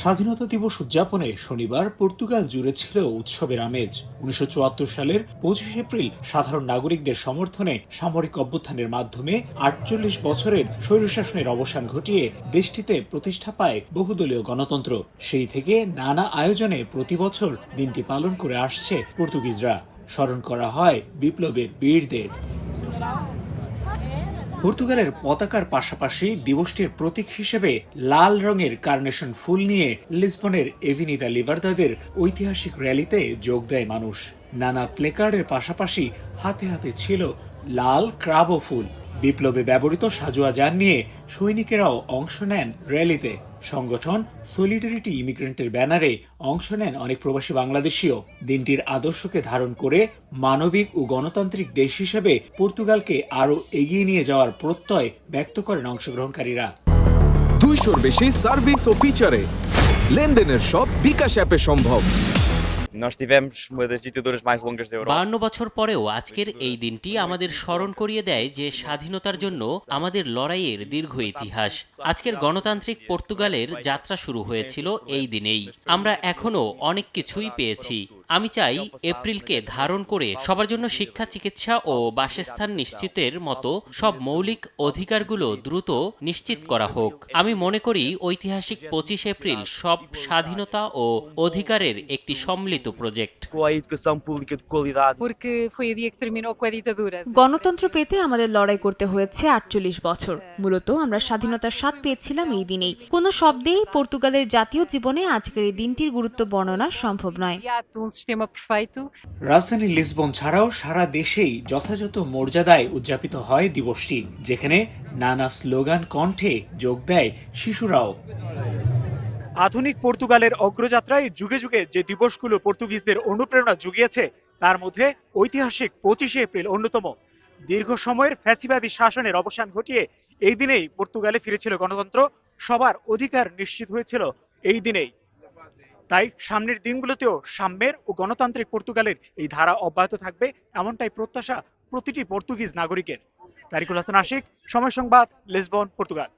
স্বাধীনতা দিবস উদযাপনে শনিবার পর্তুগাল জুড়ে ছিল উৎসবের আমেজ। ১৯৭৪ সালের ২৫ এপ্রিল সাধারণ নাগরিকদের সমর্থনে সামরিক অভ্যুত্থানের মাধ্যমে ৪৮ বছরের স্বৈরশাসনের অবসান ঘটিয়ে দেশটিতে প্রতিষ্ঠা পায় বহুদলীয় গণতন্ত্র। সেই থেকে নানা আয়োজনে প্রতি বছর দিনটি পালন করে আসছে পর্তুগিজরা। স্মরণ করা হয় বিপ্লবের বীরদের। পর্তুগালের পতাকার পাশাপাশি দিবসটির প্রতীক হিসেবে লাল রঙের কার্নেশন ফুল নিয়ে লিসবনের এভিনিদা লিবার্দাদের ঐতিহাসিক র্যালিতে যোগ দেয় মানুষ। নানা প্লেকার্ডের পাশাপাশি হাতে হাতে ছিল লাল ক্রাবো ফুল। বিপ্লবে ব্যবহৃত সাজোয়া যান নিয়ে সৈনিকেরাও অংশ নেন র্যালিতে। সংগঠন সলিডারিটি ইমিগ্রেন্টের ব্যানারে অংশ নেন অনেক প্রবাসী বাংলাদেশিও। দিনটির আদর্শকে ধারণ করে মানবিক ও গণতান্ত্রিক দেশ হিসেবে পর্তুগালকে আরও এগিয়ে নিয়ে যাওয়ার প্রত্যয় ব্যক্ত করেন অংশগ্রহণকারীরা। 200-র বেশি সার্ভিস ও ফিচারে লেনদেনের সব বিকাশ অ্যাপে সম্ভব। Nós tivemos uma das ditaduras mais longas da Europa. 52 বছর পরেও আজকের এই দিনটি আমাদের স্মরণ করিয়ে দেয় যে স্বাধীনতার জন্য আমাদের লড়াইয়ের দীর্ঘ ইতিহাস। আজকের গণতান্ত্রিক পর্তুগালের যাত্রা শুরু হয়েছিল এই দিনেই। আমরা এখনো অনেক কিছুই পেয়েছি। আমি চাই এপ্রিলকে ধারণ করে সবার জন্য শিক্ষা, চিকিৎসা ও বাসস্থান নিশ্চিতের মতো সব মৌলিক অধিকারগুলো দ্রুত নিশ্চিত করা হোক। আমি মনে করি ঐতিহাসিক 25 এপ্রিল সব স্বাধীনতা ও অধিকারের একটি সম্মিলিত project. Com a educação pública de qualidade. Porque foi o dia que terminou com a ditadura. গণতন্ত্র পেতে আমাদের লড়াই করতে হয়েছে 48 বছর। মূলত আমরা স্বাধীনতার স্বাদ পেয়েছিলাম এই দিনেই। কোনো শব্দেই পর্তুগালের জাতীয় জীবনে আজকের এই দিনটির গুরুত্ব বর্ণনা সম্ভব নয়। Um sistema perfeito. রাজধানী লিসবন ছাড়াও সারা দেশেই যথাযথ মর্যাদায় উদযাপিত হয় দিবসটি, যেখানে নানা স্লোগান কণ্ঠে যোগ দেয় শিশুরাও। আধুনিক পর্তুগালের অগ্রযাত্রায় যুগে যুগে যে দিবসগুলো পর্তুগিজদের অনুপ্রেরণা জুগিয়েছে তার মধ্যে ঐতিহাসিক 25 এপ্রিল অন্যতম। দীর্ঘ সময়ের ফ্যাসিবাদী শাসনের অবসান ঘটিয়ে এই দিনেই পর্তুগালে ফিরেছিল গণতন্ত্র, সবার অধিকার নিশ্চিত হয়েছিল এই দিনেই। তাই সামনের দিনগুলোতেও সাম্যের ও গণতান্ত্রিক পর্তুগালের এই ধারা অব্যাহত থাকবে, এমনটাই প্রত্যাশা প্রতিটি পর্তুগিজ নাগরিকের। তারিকুল হাসান আশিক, সময় সংবাদ, লিসবন, পর্তুগাল।